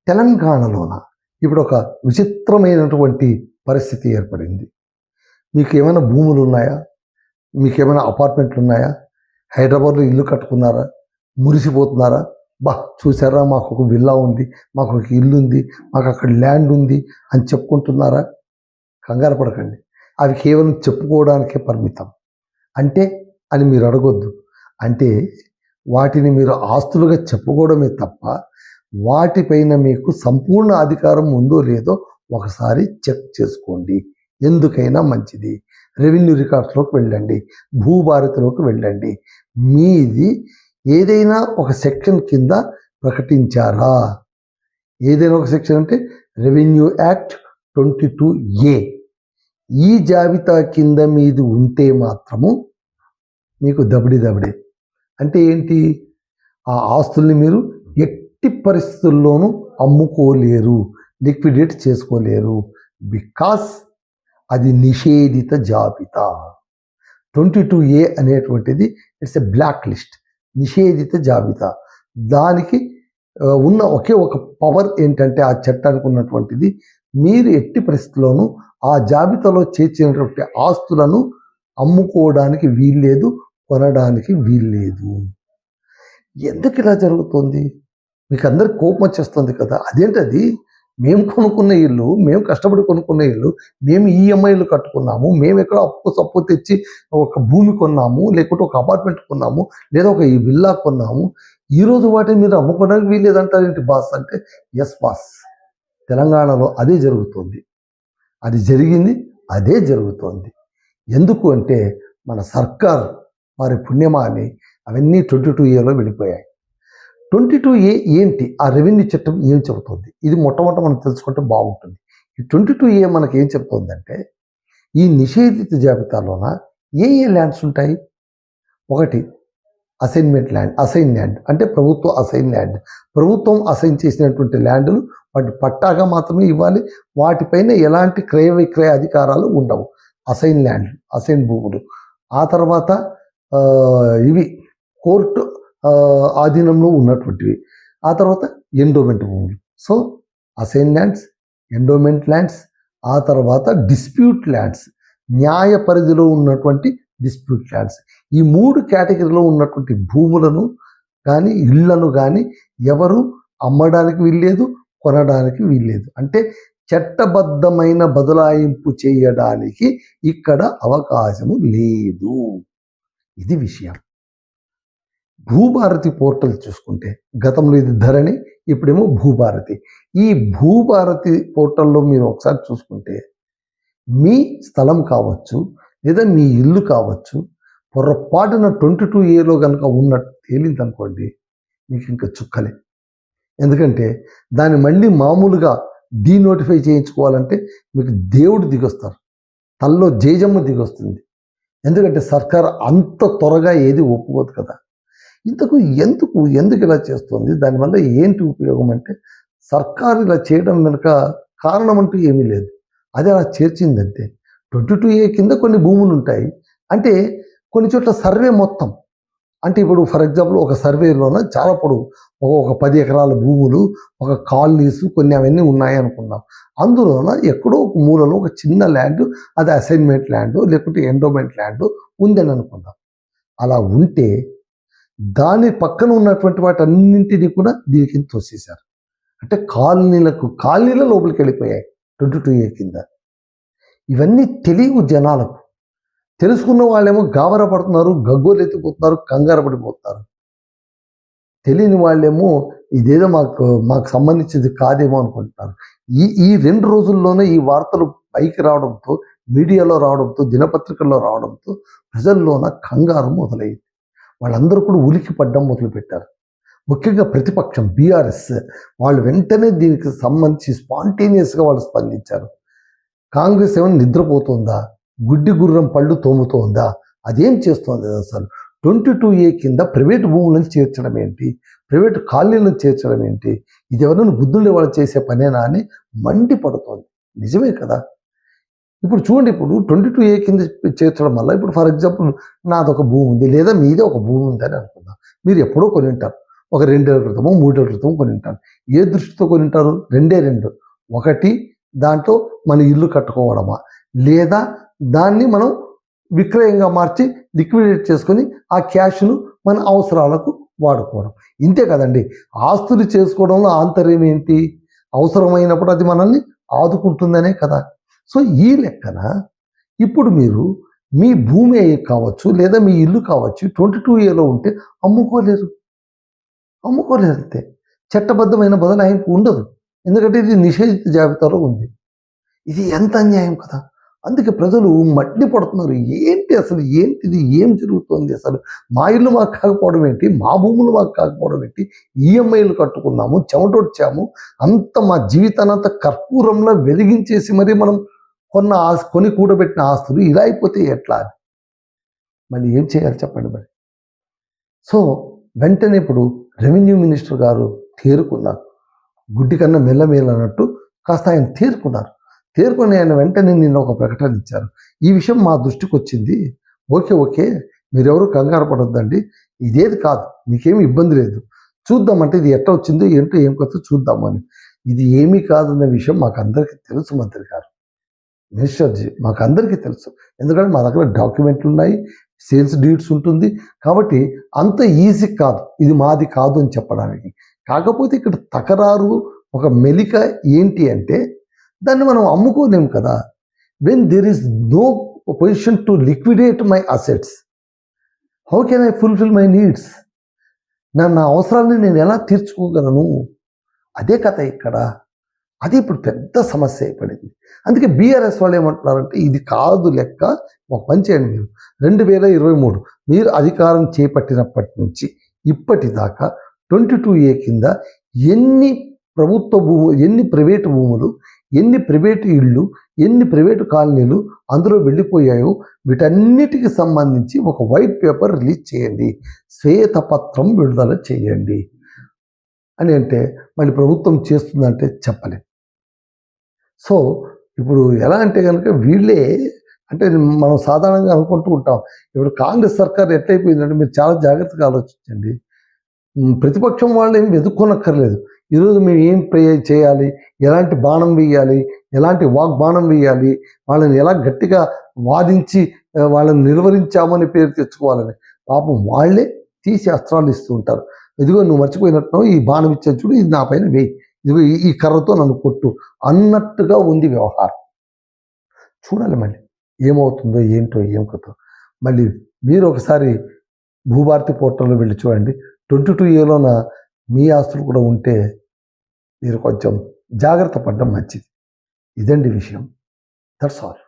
తెలంగాణలోన ఇప్పుడు ఒక విచిత్రమైనటువంటి పరిస్థితి ఏర్పడింది. మీకేమైనా భూములు ఉన్నాయా? మీకేమైనా అపార్ట్మెంట్లు ఉన్నాయా? హైదరాబాద్లో ఇల్లు కట్టుకున్నారా? మురిసిపోతున్నారా? చూసారా, మాకు ఒక విల్లా ఉంది, మాకు ఒక ఇల్లు ఉంది, మాకు అక్కడ ల్యాండ్ ఉంది అని చెప్పుకుంటున్నారా? కంగారు పడకండి, అవి కేవలం చెప్పుకోవడానికే పరిమితం. అంటే అని మీరు అడగొద్దు. అంటే వాటిని మీరు ఆస్తులుగా చెప్పుకోవడమే తప్ప వాటిపైన మీకు సంపూర్ణ అధికారం ఉందో లేదో ఒకసారి చెక్ చేసుకోండి. ఎందుకైనా మంచిది. రెవెన్యూ రికార్డ్స్లోకి వెళ్ళండి, భూభారతిలోకి వెళ్ళండి. మీది ఏదైనా ఒక సెక్షన్ కింద ప్రకటించారా? ఏదైనా ఒక సెక్షన్ అంటే రెవెన్యూ యాక్ట్ 22A ఈ జాబితా కింద మీది ఉంటే మాత్రము మీకు దబిడే. అంటే ఏంటి? ఆ ఆస్తుల్ని మీరు ఎట్టి పరిస్థితుల్లోనూ అమ్ముకోలేరు, లిక్విడేట్ చేసుకోలేరు. బికాస్ అది నిషేధిత జాబితా. 22A అనేటువంటిది ఇట్స్ ఎ బ్లాక్ లిస్ట్, నిషేధిత జాబితా. దానికి ఉన్న ఒకే ఒక పవర్ ఏంటంటే, ఆ చట్టానికి ఉన్నటువంటిది, మీరు ఎట్టి పరిస్థితుల్లోనూ ఆ జాబితాలో చేర్చినటువంటి ఆస్తులను అమ్ముకోవడానికి వీల్లేదు, కొనడానికి వీల్లేదు. ఎందుకు ఇలా జరుగుతుంది? మీకు అందరికి కోపం వచ్చేస్తుంది కదా. అదేంటది? మేము కొనుక్కున్న ఇల్లు, మేము కష్టపడి కొనుక్కున్న ఇల్లు, మేము ఈఎంఐలు కట్టుకున్నాము, మేము ఎక్కడో అప్పు తెచ్చి ఒక భూమి కొన్నాము, లేకుంటే ఒక అపార్ట్మెంట్ కొన్నాము, లేదా ఒక విల్లా కొన్నాము. ఈరోజు వాటిని మీరు అమ్ముకోవడానికి వీల్లేదంటారేంటి బాస్ అంటే, ఎస్ బాస్, తెలంగాణలో అదే జరుగుతుంది. అది జరిగింది, అదే జరుగుతోంది. ఎందుకు అంటే మన సర్కార్ వారి పుణ్యమాని అవన్నీ 22Aలో వెళ్ళిపోయాయి. 22A ఏంటి? ఆ రెవెన్యూ చట్టం ఏం చెబుతుంది? ఇది మొట్టమొదట మనం తెలుసుకుంటే బాగుంటుంది. ఈ 22A మనకి ఏం చెప్తుందంటే, ఈ నిషేధిత జాబితాలోన ఏ ల్యాండ్స్ ఉంటాయి? ఒకటి అసైన్మెంట్ ల్యాండ్, అసైన్ ల్యాండ్ అంటే ప్రభుత్వ అసైన్ ల్యాండ్. ప్రభుత్వం అసైన్ చేసినటువంటి ల్యాండ్లు వాటి పట్టాగా మాత్రమే ఇవ్వాలి. వాటిపైన ఎలాంటి క్రయ విక్రయ అధికారాలు ఉండవు. అసైన్ ల్యాండ్, అసైన్ భూములు. ఆ తర్వాత ఇవి కోర్టు ఆధీనంలో ఉన్నటువంటివి. ఆ తర్వాత ఎండోమెంట్ భూములు. So assign lands, endowment lands, ఆ తర్వాత డిస్ప్యూట్ ల్యాండ్స్, న్యాయ పరిధిలో ఉన్నటువంటి డిస్ప్యూట్ ల్యాండ్స్. ఈ 3 కేటగిరీలో ఉన్నటువంటి భూములను కానీ ఇళ్లను కానీ ఎవరు అమ్మడానికి వీల్లేదు, కొనడానికి వీల్లేదు. అంటే చట్టబద్ధమైన బదలాయింపు చేయడానికి ఇక్కడ అవకాశము లేదు. ఇది విషయం. భూభారతి పోర్టల్ చూసుకుంటే, గతంలో ఇది ధరణి, ఇప్పుడేమో భూభారతి. ఈ భూభారతి పోర్టల్లో మీరు ఒకసారి చూసుకుంటే, మీ స్థలం కావచ్చు, లేదా మీ ఇల్లు కావచ్చు, పొరపాటున 22Aలో కనుక ఉన్నట్టు తేలిందనుకోండి, మీకు ఇంకా చుక్కలే. ఎందుకంటే దాన్ని మళ్ళీ మామూలుగా డీనోటిఫై చేయించుకోవాలంటే మీకు దేవుడు దిగొస్తారు, తల్లో జేజమ్మ దిగొస్తుంది. ఎందుకంటే సర్కార్ అంత త్వరగా ఏది ఒప్పుకోదు కదా. ఎందుకు ఇలా చేస్తుంది? దానివల్ల ఏంటి ఉపయోగం అంటే, సర్కారు ఇలా చేయడం వెనుక కారణం అంటూ ఏమీ లేదు. అది అలా చేర్చిందంటే 22A కింద కొన్ని భూములు ఉంటాయి. అంటే కొన్ని చోట్ల సర్వే మొత్తం, అంటే ఇప్పుడు ఫర్ ఎగ్జాంపుల్ ఒక సర్వేలోన చాలా పొడవు ఒక 10 ఎకరాల భూములు, ఒక కాలనీస్, కొన్ని అవన్నీ ఉన్నాయి అనుకున్నాం. అందులోన ఎక్కడో ఒక మూలలో ఒక చిన్న ల్యాండ్, అది అసైన్మెంట్ ల్యాండ్ లేకుంటే ఎండోమెంట్ ల్యాండ్ ఉందని అనుకుందాం. అలా ఉంటే దాని పక్కన ఉన్నటువంటి వాటన్నింటినీ కూడా దీని కింద తోసేశారు. అంటే కాలనీల లోపలికి వెళ్ళిపోయాయి 22A కింద. ఇవన్నీ తెలియవు జనాలకు. తెలుసుకున్న వాళ్ళేమో గాబరా పడుతున్నారు, గగ్గోలు ఎత్తిపోతున్నారు, కంగారు పడిపోతున్నారు. తెలియని వాళ్ళేమో ఇదేదో మాకు సంబంధించింది కాదేమో అనుకుంటున్నారు. ఈ 2 రోజుల్లోనే ఈ వార్తలు పైకి రావడంతో, మీడియాలో రావడంతో, దినపత్రికల్లో రావడంతో ప్రజల్లోన కంగారు మొదలైంది. వాళ్ళందరూ కూడా ఉలికి పడ్డం మొదలుపెట్టారు. ముఖ్యంగా ప్రతిపక్షం బీఆర్ఎస్ వాళ్ళు వెంటనే దీనికి సంబంధించి స్పాంటేనియస్గా వాళ్ళు స్పందించారు. కాంగ్రెస్ ఏమైనా నిద్రపోతుందా? గుడ్డి గుర్రం పళ్ళు తోముతోందా? అదేం చేస్తోంది అసలు? 22A కింద ప్రైవేటు భూములను చేర్చడం ఏంటి? ప్రైవేటు కాలనీలను చేర్చడం ఏంటి? ఇది ఎవరైనా బుద్ధుండే వాళ్ళు చేసే పనేనా అని మండిపడుతోంది. నిజమే కదా. ఇప్పుడు చూడండి, ఇప్పుడు 22A కింద చేర్చడం వల్ల, ఇప్పుడు ఫర్ ఎగ్జాంపుల్ నాదొక భూమి ఉంది, లేదా మీదే ఒక భూమి ఉంది అని అనుకుందాం. మీరు ఎప్పుడో కొని ఉంటారు. ఒక 2 ఏళ్ల క్రితమో 3 ఏళ్ల క్రితమో కొని ఉంటారు. ఏ దృష్టితో కొని ఉంటారు? రెండే రెండు. ఒకటి దాంట్లో మన ఇల్లు కట్టుకోవడమా, లేదా దాన్ని మనం విక్రయంగా మార్చి లిక్విడేట్ చేసుకొని ఆ క్యాష్ను మన అవసరాలకు వాడుకోవడం. ఇంతే కదండి. ఆస్తులు చేసుకోవడంలో ఆంతర్యం ఏంటి? అవసరమైనప్పుడు అది మనల్ని ఆదుకుంటుందనే కదా. సో ఈ లెక్కన ఇప్పుడు మీరు మీ భూమి కావచ్చు, లేదా మీ ఇల్లు కావచ్చు, 22A ఉంటే అమ్ముకోలేరు. అంతే. చట్టబద్ధమైన బదలాయింపు ఉండదు. ఎందుకంటే ఇది నిషేధిత జాబితాలో ఉంది. ఇది ఎంత అన్యాయం కదా. అందుకే ప్రజలు మండిపడుతున్నారు. ఏంటి అసలు, ఏంటిది, ఏం జరుగుతోంది అసలు? మా ఇల్లు మాకు కాకపోవడం ఏంటి, మా భూములు మాకు కాకపోవడం ఏంటి, ఈఎంఐలు కట్టుకున్నాము, చెమటొచ్చాము, అంత మా జీవితానంతా కర్పూరంలో వెలిగించేసి మరి మనం కొని కూడబెట్టిన ఆస్తులు ఇలా అయిపోతే ఎట్లా? మళ్ళీ ఏం చేయాలి చెప్పండి మరి. సో వెంటనే ఇప్పుడు రెవెన్యూ మినిస్టర్ గారు తేరుకున్నారు. గుడ్డి కన్నా మెల్లమేలన్నట్టు కాస్త ఆయన తేరుకొని ఆయన వెంటనే నిన్న ఒక ప్రకటన ఇచ్చారు. ఈ విషయం మా దృష్టికి వచ్చింది. ఓకే మీరెవరు కంగారు పడొద్దండి, ఇదేది కాదు, మీకేమి ఇబ్బంది లేదు, చూద్దామంటే ఇది ఎట్లా వచ్చిందో ఏంటో ఏం కొత్త చూద్దామని. ఇది ఏమీ కాదన్న విషయం మాకు అందరికీ తెలుసు మంత్రి గారు, మినిస్టర్జీ, మాకు అందరికీ తెలుసు. ఎందుకంటే మా దగ్గర డాక్యుమెంట్లు ఉన్నాయి, సేల్స్ డీడ్స్ ఉంటుంది. కాబట్టి అంత ఈజీ కాదు, ఇది మాది కాదు అని చెప్పడానికి. కాకపోతే ఇక్కడ తకరారు ఒక మెలిక ఏంటి అంటే దాన్ని మనం అమ్ముకోలేము కదా. When there is no position to liquidate my assets, how can I fulfil my needs? నా అవసరాన్ని నేను ఎలా తీర్చుకోగలను? అదే కథ ఇక్కడ. అది ఇప్పుడు పెద్ద సమస్య అయిపడింది. అందుకే బీఆర్ఎస్ వాళ్ళు ఏమంటున్నారంటే ఇది కాదు లెక్క, ఒక పని చేయండి, మీరు 2023 మీరు అధికారం చేపట్టినప్పటి నుంచి ఇప్పటిదాకా 22A కింద ఎన్ని ప్రభుత్వ భూములు, ఎన్ని ప్రైవేటు భూములు, ఎన్ని ప్రైవేటు ఇళ్ళు, ఎన్ని ప్రైవేటు కాలనీలు అందులో వెళ్ళిపోయాయో వీటన్నిటికి సంబంధించి ఒక వైట్ పేపర్ రిలీజ్ చేయండి, శ్వేతపత్రం విడుదల చేయండి అని అంటే మళ్ళీ ప్రభుత్వం చేస్తుందంటే చెప్పలేదు. సో ఇప్పుడు ఎలా అంటే కనుక వీళ్ళే అంటే మనం సాధారణంగా అనుకుంటూ ఉంటాం. ఇప్పుడు కాంగ్రెస్ సర్కార్ ఎట్లయిపోయిందంటే మీరు చాలా జాగ్రత్తగా ఆలోచించండి. ప్రతిపక్షం వాళ్ళు ఏం వెతుక్కోనక్కర్లేదు. ఈరోజు మేము ఏం చేయాలి, ఎలాంటి బాణం వేయాలి, ఎలాంటి వాగ్బాణం వేయాలి, వాళ్ళని ఎలా గట్టిగా వాదించి వాళ్ళని నిలువరించామని పేరు తెచ్చుకోవాలని పాపం వాళ్ళే తీసి అస్త్రాలు ఇస్తూ ఉంటారు. ఇదిగో నువ్వు మర్చిపోయినట్టు ఈ బాణం ఇచ్చే చూడు, ఇది నా పైన వేయి, ఇదిగో ఈ కర్రతో నన్ను కొట్టు అన్నట్టుగా ఉంది వ్యవహారం. చూడాలి మళ్ళీ ఏమవుతుందో ఏంటో ఏం కథో. మళ్ళీ మీరు ఒకసారి భూభారతి పోర్టల్లో వెళ్ళి చూడండి. 22Aలోన మీ ఆస్తులు కూడా ఉంటే మీరు కొంచెం జాగ్రత్త పడడం మంచిది. ఇదండి విషయం. That's all.